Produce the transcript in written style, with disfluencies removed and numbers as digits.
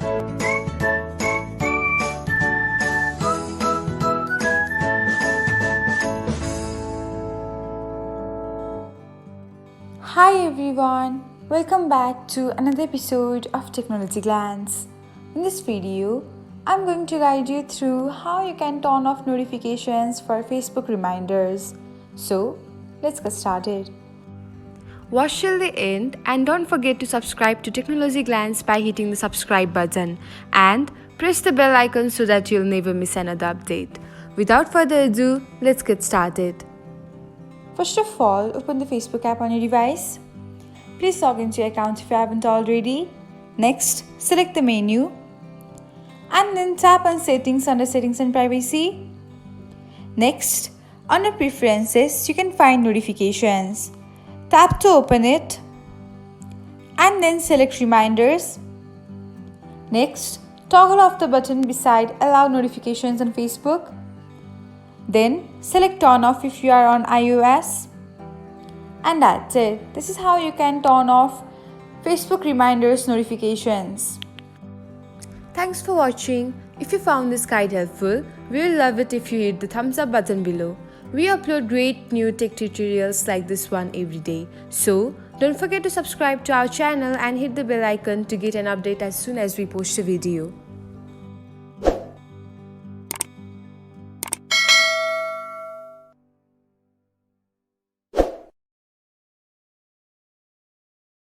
Hi everyone, welcome back to another episode of Technologyglance. In this video, I'm going to guide you through how you can turn off notifications for Facebook reminders. So, let's get started. Watch till the end and don't forget to subscribe to Technologyglance by hitting the subscribe button and press the bell icon so that you'll never miss another update. Without further ado, let's get started. First of all, open the Facebook app on your device. Please log into your account if you haven't already. Next, select the menu and then tap on Settings under Settings and Privacy. Next, under Preferences, you can find Notifications. Tap to open it and then select Reminders. Next, toggle off the button beside Allow Notifications on Facebook. Then select Turn Off if you are on iOS. And that's it. This is how you can turn off Facebook reminders notifications. Thanks for watching. If you found this guide helpful, we will love it if you hit the thumbs up button below. We upload great new tech tutorials like this one every day. So don't forget to subscribe to our channel and hit the bell icon to get an update as soon as we post a video.